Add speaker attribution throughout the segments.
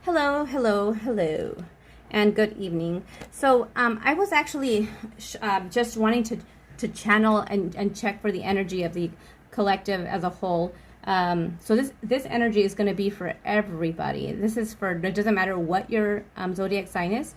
Speaker 1: Hello, hello, hello, and good evening. So I was actually just wanting to channel and check for the energy of the collective as a whole. So this energy is going to be for everybody. This is for, it doesn't matter what your zodiac sign is.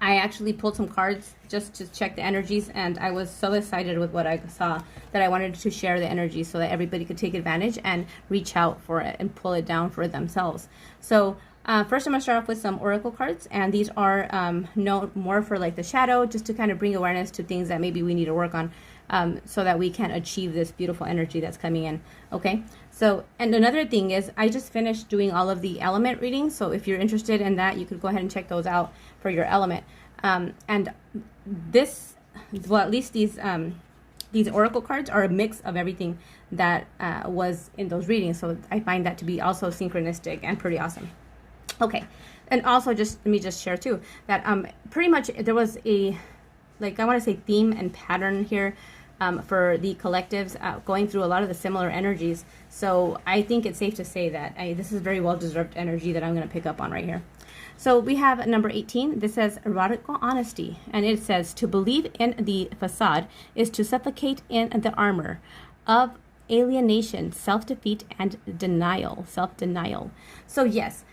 Speaker 1: I actually pulled some cards just to check the energies, and I was so excited with what I saw that I wanted to share the energy so that everybody could take advantage and reach out for it and pull it down for themselves. So first I'm going to start off with some oracle cards, and these are no more for like the shadow, just to kind of bring awareness to things that maybe we need to work on, so that we can achieve this beautiful energy that's coming in. Okay, so, and another thing is I just finished doing all of the element readings, so if you're interested in that, you could go ahead and check those out for your element. And this, well, at least these oracle cards are a mix of everything that was in those readings, so I find that to be also synchronistic and pretty awesome. Okay, and also just let me just share too that pretty much there was a, like, I want to say theme and pattern here for the collectives going through a lot of the similar energies. So I think it's safe to say that this is very well deserved energy that I'm going to pick up on right here. So we have number 18. This says radical honesty, and it says to believe in the facade is to suffocate in the armor of alienation, self-defeat, and denial, self-denial. So yes,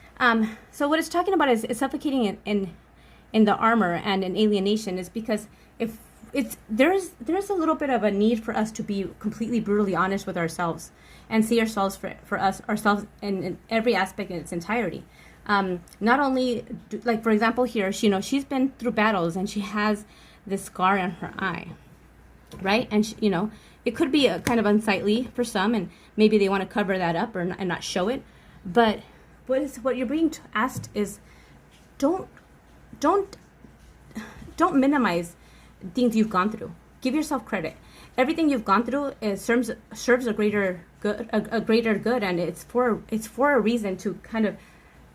Speaker 1: so what it's talking about is suffocating in the armor and in alienation is because if it's there's a little bit of a need for us to be completely brutally honest with ourselves and see ourselves for ourselves in every aspect in its entirety. Not only like, for example, here she's been through battles and she has this scar on her eye, right? And it could be a kind of unsightly for some, and maybe they want to cover that up and not show it. But what you're being asked is don't minimize things you've gone through. Give yourself credit. Everything you've gone through serves a greater good, and it's for a reason to kind of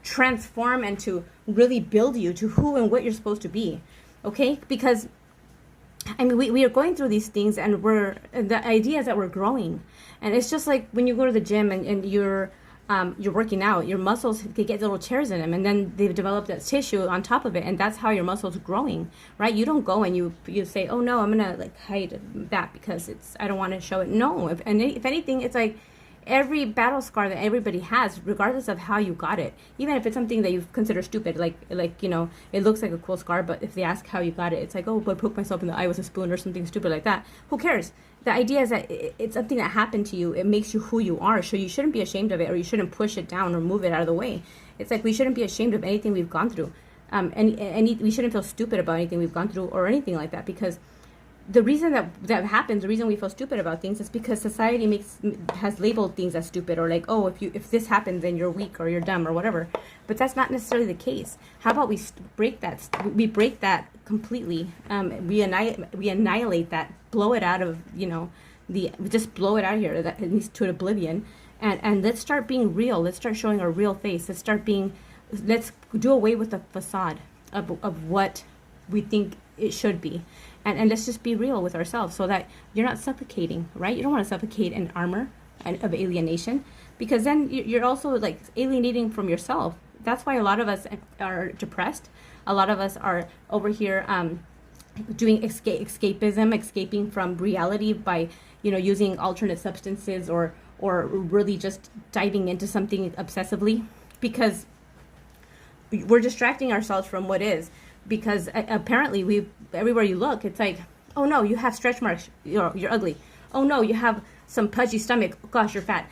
Speaker 1: transform and to really build you to who and what you're supposed to be. Okay, because I mean, we are going through these things, and the idea is that we're growing. And it's just like when you go to the gym and you're working out, your muscles could get little tears in them, and then they've developed that tissue on top of it, and that's how your muscles are growing, right? You don't go and you say, oh no, I'm gonna like hide that because I don't want to show it. No, if anything, it's like every battle scar that everybody has, regardless of how you got it, even if it's something that you consider stupid, like it looks like a cool scar, but if they ask how you got it, it's like, oh, but I poked myself in the eye with a spoon or something stupid like that. Who cares? The idea is that it's something that happened to you. It makes you who you are, so you shouldn't be ashamed of it, or you shouldn't push it down or move it out of the way. It's like we shouldn't be ashamed of anything we've gone through, and we shouldn't feel stupid about anything we've gone through or anything like that, because the reason that happens, the reason we feel stupid about things is because society has labeled things as stupid, or like, oh, if this happens, then you're weak or you're dumb or whatever. But that's not necessarily the case. How about we break that? We break that completely. We annihilate that. Blow it out of just blow it out of here. That it needs to oblivion, and let's start being real. Let's start showing our real face. Let's do away with the facade of what we think it should be, and let's just be real with ourselves, so that you're not suffocating, right? You don't want to suffocate in armor of alienation, because then you're also like alienating from yourself. That's why a lot of us are depressed. A lot of us are over here doing escapism, escaping from reality by using alternate substances, or really just diving into something obsessively, because we're distracting ourselves from what is. Because apparently everywhere you look, it's like, oh no, you have stretch marks, you're ugly. Oh no, you have some pudgy stomach, gosh, you're fat.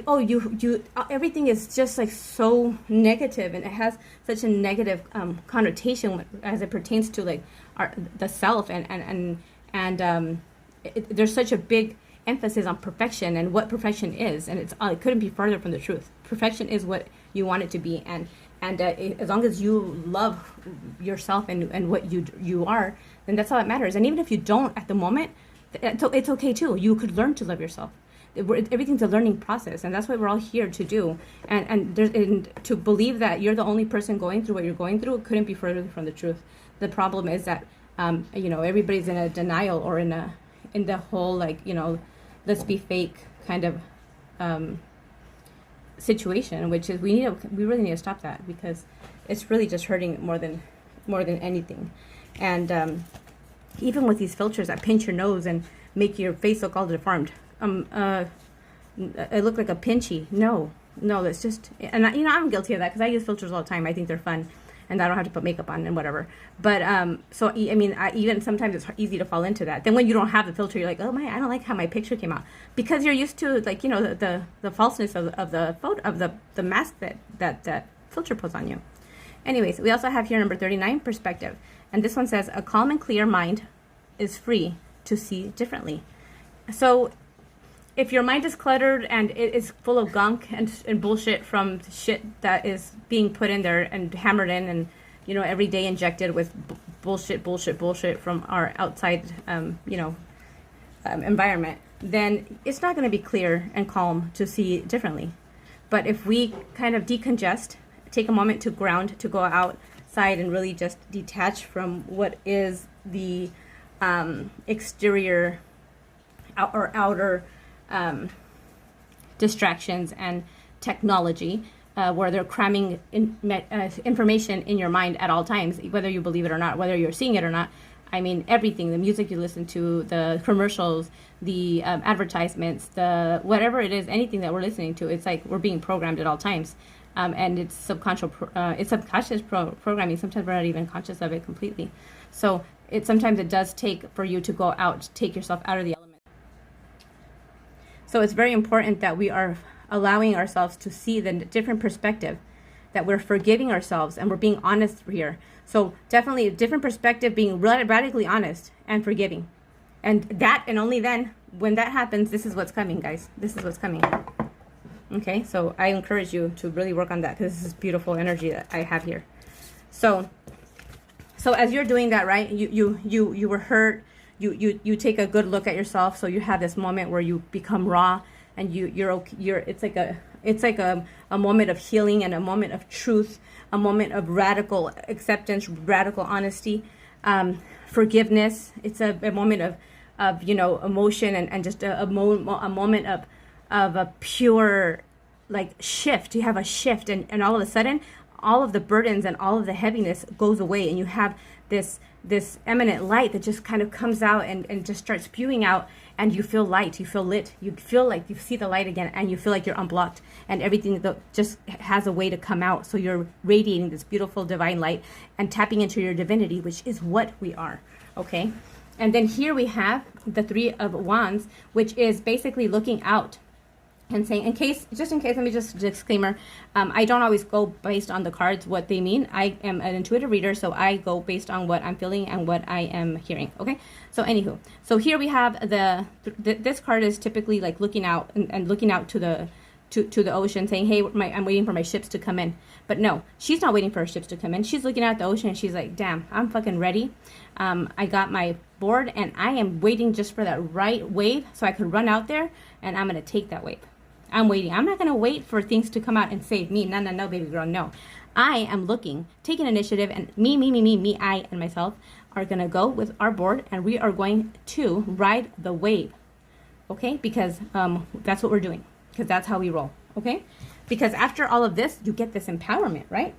Speaker 1: Oh, you everything is just like so negative, and it has such a negative connotation as it pertains to like the self, and there's such a big emphasis on perfection and what perfection is, and it couldn't be further from the truth. Perfection is what you want it to be, and as long as you love yourself and what you are, then that's all that matters. And even if you don't at the moment, it's okay too. You could learn to love yourself. Everything's a learning process, and that's what we're all here to do. And to believe that you're the only person going through what you're going through, it couldn't be further from the truth. The problem is that everybody's in a denial, or in the whole, like, let's be fake kind of situation, which is we really need to stop that, because it's really just hurting more than anything. And even with these filters that pinch your nose and make your face look all deformed, it look like a pinchy. No, that's just, and I'm guilty of that, because I use filters all the time. I think they're fun, and I don't have to put makeup on and whatever. But so I mean, even sometimes it's easy to fall into that. Then when you don't have the filter, you're like, oh my, I don't like how my picture came out, because you're used to, like, the falseness of the photo, of the mask that filter puts on you. Anyways, we also have here number 39, perspective, and this one says a calm and clear mind is free to see differently. So if your mind is cluttered and it is full of gunk and bullshit from shit that is being put in there and hammered in, and every day injected with bullshit from our outside environment, then it's not going to be clear and calm to see differently. But if we kind of decongest, take a moment to ground, to go outside and really just detach from what is the exterior or outer distractions and technology, where they're cramming information in your mind at all times, whether you believe it or not, whether you're seeing it or not. I mean, everything, the music you listen to, the commercials, the advertisements, the whatever it is, anything that we're listening to, it's like we're being programmed at all times. And it's subconscious programming. Sometimes we're not even conscious of it completely. So sometimes it does take for you to go out, take yourself out of the element. So it's very important that we are allowing ourselves to see the different perspective, that we're forgiving ourselves and we're being honest here. So definitely a different perspective, being radically honest and forgiving. And that, and only then, when that happens, this is what's coming, guys. This is what's coming. Okay, so I encourage you to really work on that, because this is beautiful energy that I have here. So as you're doing that, right, you were hurt, you take a good look at yourself. So you have this moment where you become raw, and you're it's like a moment of healing, and a moment of truth, a moment of radical acceptance, radical honesty, forgiveness. It's a moment of emotion, and just a moment of a pure, like, shift. You have a shift, and all of a sudden all of the burdens and all of the heaviness goes away, and you have this eminent light that just kind of comes out and just starts spewing out, and you feel light, you feel lit, you feel like you see the light again, and you feel like you're unblocked, and everything just has a way to come out. So you're radiating this beautiful divine light and tapping into your divinity, which is what we are. Okay, and then here we have the Three of Wands, which is basically looking out and saying, just in case, let me just disclaimer, I don't always go based on the cards, what they mean. I am an intuitive reader, so I go based on what I'm feeling and what I am hearing. Okay, so anywho, so here we have this card is typically like looking out and looking out to the ocean, saying, hey, I'm waiting for my ships to come in. But no, she's not waiting for her ships to come in. She's looking out at the ocean, and she's like, damn, I'm fucking ready. I got my board, and I am waiting just for that right wave so I could run out there, and I'm going to take that wave. I'm waiting. I'm not going to wait for things to come out and save me. No, baby girl, no. I am looking, taking initiative, and me, I, and myself are going to go with our board, and we are going to ride the wave, okay? Because that's what we're doing, because that's how we roll, okay? Because after all of this, you get this empowerment, right?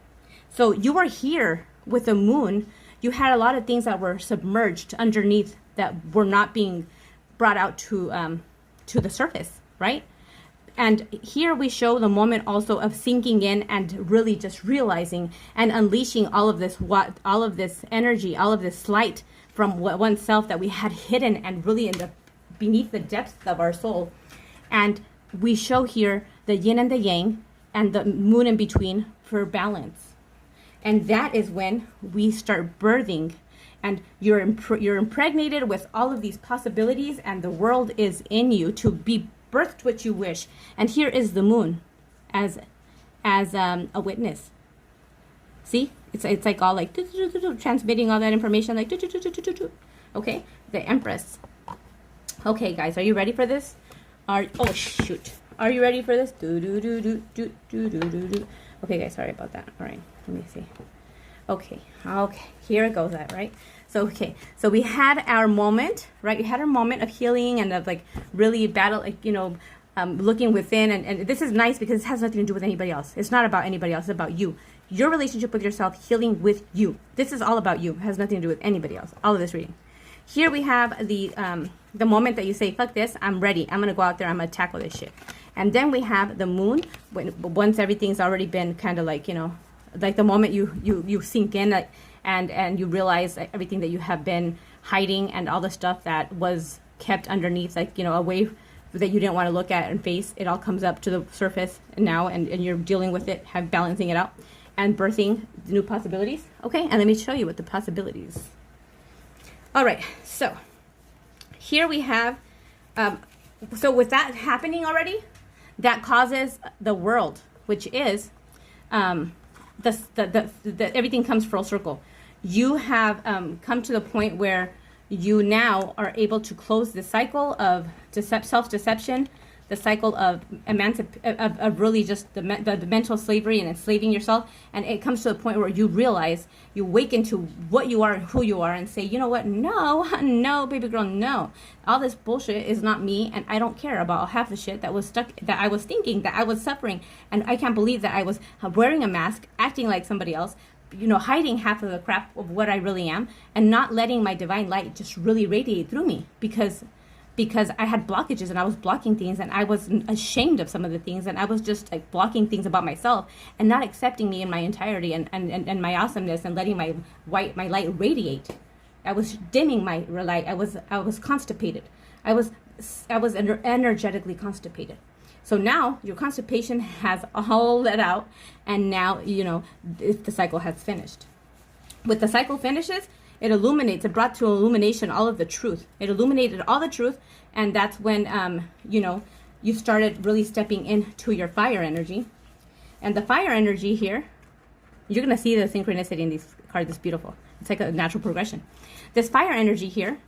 Speaker 1: So you are here with the moon. You had a lot of things that were submerged underneath that were not being brought out to the surface, right? And here we show the moment also of sinking in and really just realizing and unleashing all of this energy, all of this light from oneself that we had hidden and really beneath the depths of our soul. And we show here the yin and the yang and the moon in between for balance. And that is when we start birthing, and you're impregnated with all of these possibilities, and the world is in you to be birthed what you wish. And here is the moon as a witness. See, it's like all like transmitting all that information, like okay. The Empress. Okay, guys, are you ready for this? Are you ready for this? Okay, guys, sorry about that. All right, let me see. Okay, here it goes. That right. So, okay, so we had our moment, right? We had our moment of healing and of like really battle, like, looking within, and this is nice because it has nothing to do with anybody else. It's not about anybody else. It's about you, your relationship with yourself, healing with you. This is all about you. It has nothing to do with anybody else. All of this reading. Here we have the moment that you say, fuck this, I'm ready. I'm gonna go out there. I'm gonna tackle this shit. And then we have the moon, once everything's already been kind of like, you know, like the moment you sink in, like, and you realize everything that you have been hiding and all the stuff that was kept underneath, like, you know, away that you didn't want to look at and face, it all comes up to the surface now, and you're dealing with it, balancing it out and birthing new possibilities. Okay, and let me show you what the possibilities. All right, so here we have, so with that happening already, that causes the world, which is everything comes full circle. You have come to the point where you now are able to close the cycle of self-deception, the cycle of really just the mental slavery and enslaving yourself. And it comes to a point where you realize, you awaken to what you are and who you are, and say, you know what, no, baby girl, no. All this bullshit is not me, and I don't care about half the shit that was stuck, that I was thinking, that I was suffering. And I can't believe that I was wearing a mask, acting like somebody else, you know, hiding half of the crap of what I really am, and not letting my divine light just really radiate through me, because I had blockages, and I was blocking things, and I was ashamed of some of the things, and I was just like blocking things about myself and not accepting me in my entirety and my awesomeness, and letting my light radiate. I was dimming my light. I was constipated. I was energetically constipated. So now your constipation has all let out, and now, you know, the cycle has finished. With the cycle finishes, it illuminates, it brought to illumination all of the truth. It illuminated all the truth, and that's when, you know, you started really stepping into your fire energy. And the fire energy here, you're going to see the synchronicity in these cards. It's beautiful. It's like a natural progression. This fire energy here,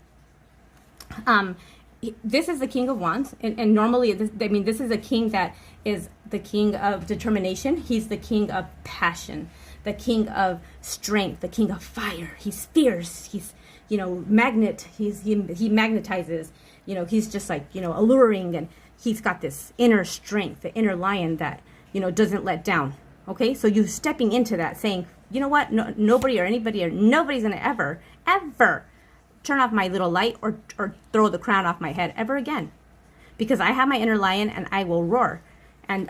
Speaker 1: this is the King of Wands, and normally, this is a king that is the king of determination. He's the king of passion, the king of strength, the king of fire. He's fierce. He's, you know, magnet. He magnetizes. You know, he's just like, you know, alluring, and he's got this inner strength, the inner lion that, you know, doesn't let down. Okay, so you stepping into that, saying, you know what, nobody or anybody or nobody's gonna ever turn off my little light or throw the crown off my head ever again, because I have my inner lion and I will roar. And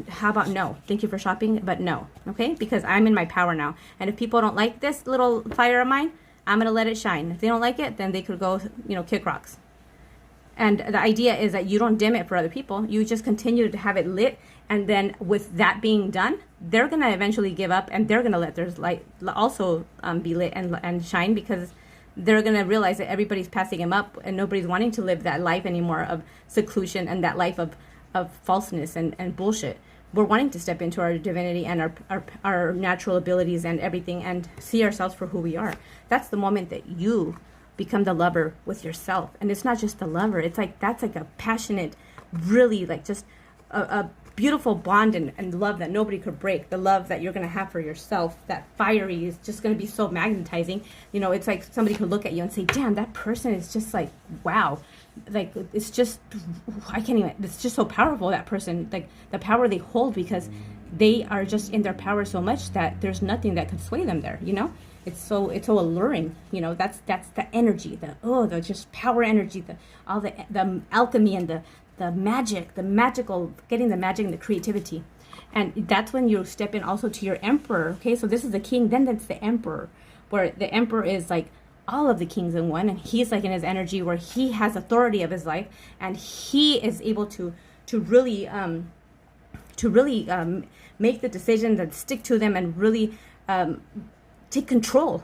Speaker 1: how about no? Thank you for shopping, but no. Okay, because I'm in my power now. And if people don't like this little fire of mine, I'm gonna let it shine. If they don't like it, then they could go, you know, kick rocks. And the idea is that you don't dim it for other people. You just continue to have it lit. And then with that being done, they're gonna eventually give up, and they're gonna let their light also be lit and shine, because they're going to realize that everybody's passing them up, and nobody's wanting to live that life anymore of seclusion and that life of falseness and bullshit. We're wanting to step into our divinity and our natural abilities and everything, and see ourselves for who we are. That's the moment that you become the lover with yourself. And it's not just the lover. It's like, that's like a passionate, really like just a beautiful bond and love that nobody could break. The love that you're going to have for yourself, that fiery, is just going to be so magnetizing. You know, it's like somebody could look at you and say, damn, that person is just like, wow. Like, it's just, I can't even, it's just so powerful, that person. Like, the power they hold, because they are just in their power so much that there's nothing that could sway them there, you know? It's so alluring, you know. That's the energy, the just power energy, the alchemy and the magic, the magical, getting the magic and the creativity. And that's when you step in also to your emperor. Okay, so this is the king, then that's the emperor, where the emperor is like all of the kings in one, and he's like in his energy where he has authority of his life, and he is able to really make the decisions and stick to them, and really take control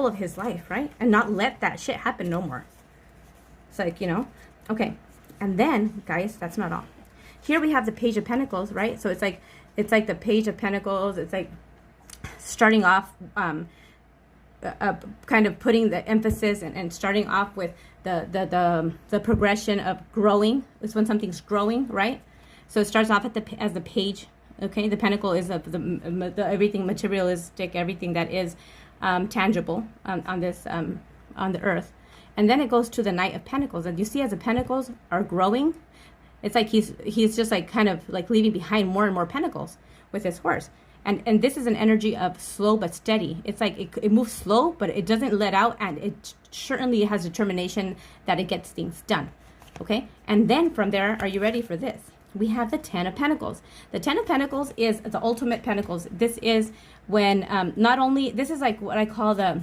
Speaker 1: of his life, right? And not let that shit happen no more. It's like, you know, okay. And then, guys, that's not all. Here we have the Page of Pentacles, right? So it's like the Page of Pentacles. It's like starting off, kind of putting the emphasis and starting off with the progression of growing. It's when something's growing, right? So it starts off as the Page. Okay, the Pentacle is of the everything materialistic, everything that is tangible on the earth. And then it goes to the Knight of Pentacles. And you see, as the Pentacles are growing, It's like he's just like kind of like leaving behind more and more pentacles with his horse. And this is an energy of slow but steady. It's like it moves slow, but it doesn't let out, and it certainly has determination that it gets things done. Okay? And then from there, are you ready for this? We have the Ten of Pentacles. The Ten of Pentacles is the ultimate pentacles. This is when not only, this is like what I call the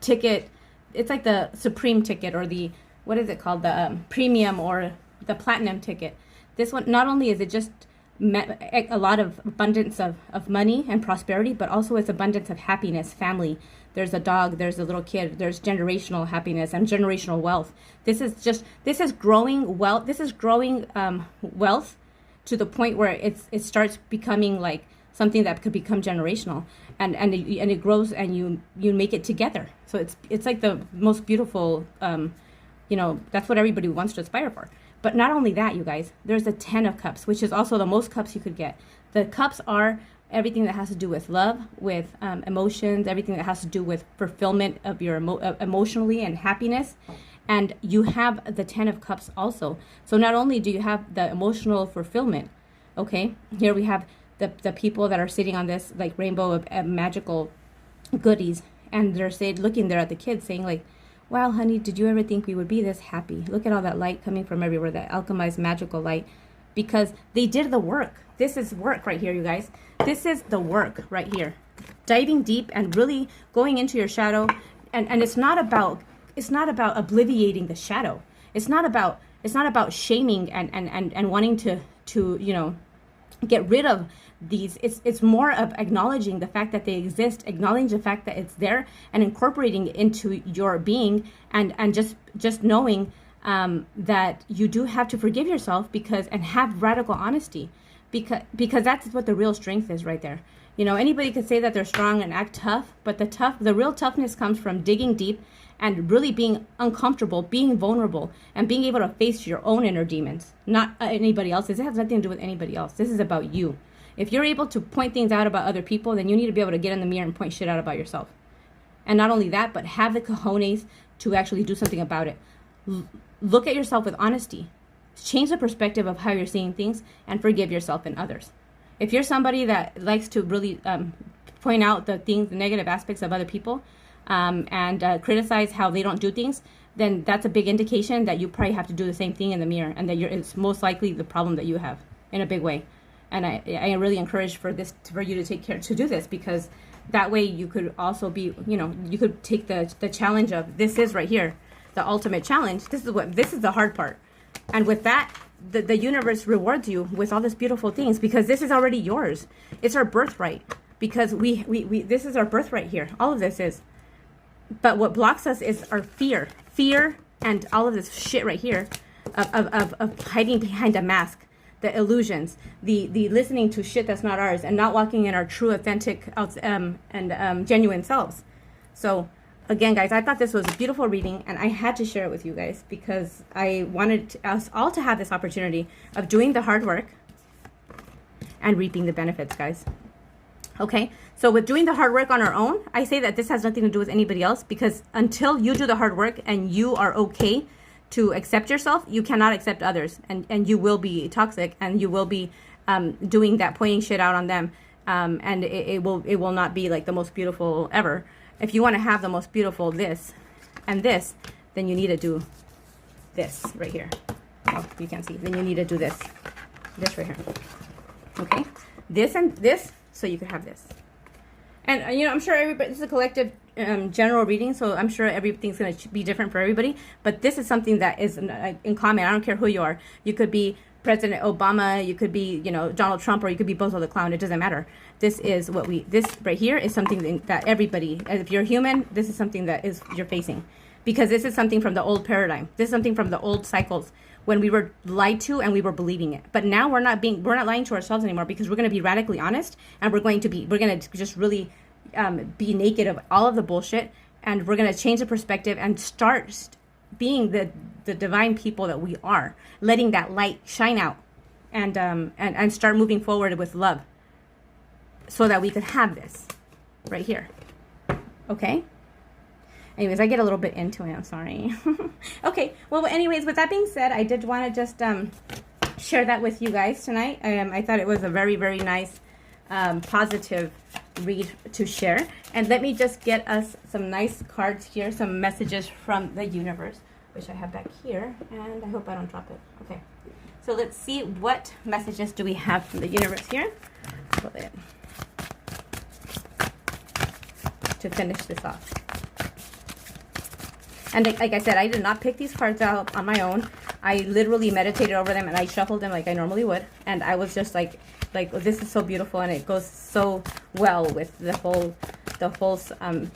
Speaker 1: ticket. It's like the supreme ticket, or the, what is it called? The premium or the platinum ticket. This one, not only is it just a lot of abundance of money and prosperity, but also it's abundance of happiness, family. There's a dog, there's a little kid, there's generational happiness and generational wealth. This is growing wealth. This is growing wealth to the point where it starts becoming like something that could become generational, and it grows, and you make it together. So it's like the most beautiful, that's what everybody wants to aspire for. But not only that, you guys, there's the 10 of Cups, which is also the most cups you could get. The cups are everything that has to do with love, with emotions, everything that has to do with fulfillment of your emotionally and happiness. And you have the 10 of Cups also. So not only do you have the emotional fulfillment, okay, here we have the people that are sitting on this like rainbow of magical goodies, and they're looking there at the kids saying like, wow, honey, did you ever think we would be this happy? Look at all that light coming from everywhere, that alchemized magical light, because they did the work. This is work right here, you guys. This is the work right here. Diving deep and really going into your shadow. And it's not about obliviating the shadow. It's not about shaming and wanting to get rid of these. It's more of acknowledging the fact that they exist, acknowledging the fact that it's there, and incorporating it into your being, and just knowing that you do have to forgive yourself, and have radical honesty, because that's what the real strength is right there. Anybody could say that they're strong and act tough, but the real toughness comes from digging deep and really being uncomfortable, being vulnerable, and being able to face your own inner demons, not anybody else's. It has nothing to do with anybody else. This is about you. If you're able to point things out about other people, then you need to be able to get in the mirror and point shit out about yourself. And not only that, but have the cojones to actually do something about it. Look at yourself with honesty. Change the perspective of how you're seeing things, and forgive yourself and others. If you're somebody that likes to really point out the negative aspects of other people, and criticize how they don't do things, then that's a big indication that you probably have to do the same thing in the mirror, and that it's most likely the problem that you have in a big way. And I really encourage for you to take care to do this, because that way you could also be, you could take the challenge of, this is right here, the ultimate challenge. This is the hard part. And with that, the universe rewards you with all these beautiful things, because this is already yours. It's our birthright, because we this is our birthright here. All of this is. But what blocks us is our fear, and all of this shit right here of hiding behind a mask, the illusions, the listening to shit that's not ours, and not walking in our true, authentic, and genuine selves. So again, guys, I thought this was a beautiful reading, and I had to share it with you guys, because I wanted us all to have this opportunity of doing the hard work and reaping the benefits, guys. Okay, so with doing the hard work on our own, I say that this has nothing to do with anybody else, because until you do the hard work and you are okay to accept yourself, you cannot accept others, and you will be toxic, and you will be doing that, pointing shit out on them, and it will not be like the most beautiful ever. If you want to have the most beautiful this and this, then you need to do this right here. Oh, you can't see. Then you need to do this right here. Okay, this and this. So you could have this. And I'm sure everybody, this is a collective general reading, so I'm sure everything's going to be different for everybody, but this is something that is in common. I don't care who you are. You could be President Obama, you could be Donald Trump, or you could be Bozo the Clown. It doesn't matter. This is this right here is something that everybody, if you're human, this is something that you're facing, because this is something from the old paradigm. This is something from the old cycles, when we were lied to and we were believing it. But now we're not lying to ourselves anymore, because we're going to be radically honest, and we're going to just really be naked of all of the bullshit, and we're going to change the perspective and start being the divine people that we are, letting that light shine out, and start moving forward with love, so that we could have this right here. Okay? Anyways, I get a little bit into it. I'm sorry. Okay. Well, anyways, with that being said, I did want to just share that with you guys tonight. I thought it was a very, very nice, positive read to share. And let me just get us some nice cards here, some messages from the universe, which I have back here. And I hope I don't drop it. Okay. So let's see, what messages do we have from the universe here? Pull it to finish this off. And like I said, I did not pick these cards out on my own. I literally meditated over them and I shuffled them like I normally would. And I was just like this is so beautiful, and it goes so well with the whole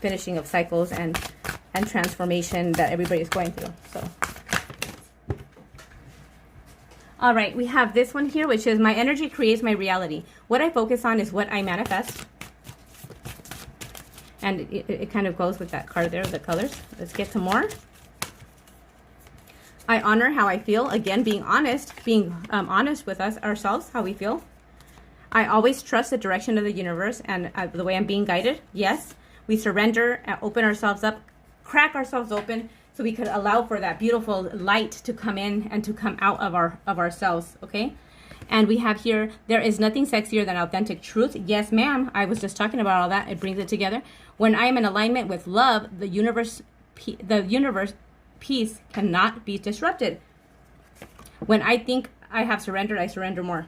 Speaker 1: finishing of cycles and transformation that everybody is going through. So, all right, we have this one here, which is my energy creates my reality. What I focus on is what I manifest. And it kind of goes with that card there, the colors. Let's get some more. I honor how I feel. Again, being honest with ourselves, how we feel. I always trust the direction of the universe and the way I'm being guided. Yes, we surrender, open ourselves up, crack ourselves open so we could allow for that beautiful light to come in and to come out of ourselves, okay? And we have here, there is nothing sexier than authentic truth. Yes, ma'am. I was just talking about all that. It brings it together. When I am in alignment with love, the universe peace cannot be disrupted. When I think I have surrendered, I surrender more.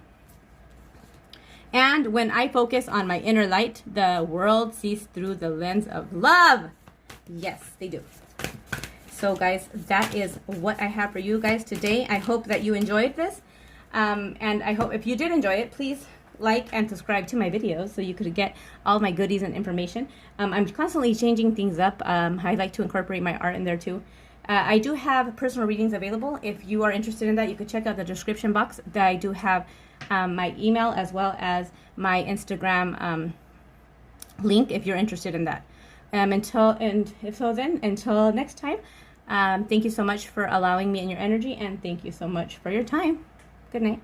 Speaker 1: And when I focus on my inner light, the world sees through the lens of love. Yes, they do. So guys, that is what I have for you guys today. I hope that you enjoyed this. And I hope if you did enjoy it, please like and subscribe to my videos so you could get all my goodies and information. I'm constantly changing things up. I like to incorporate my art in there too. I do have personal readings available. If you are interested in that, you could check out the description box. I do have my email as well as my Instagram link if you're interested in that. Until next time, thank you so much for allowing me in your energy, and thank you so much for your time. Good night.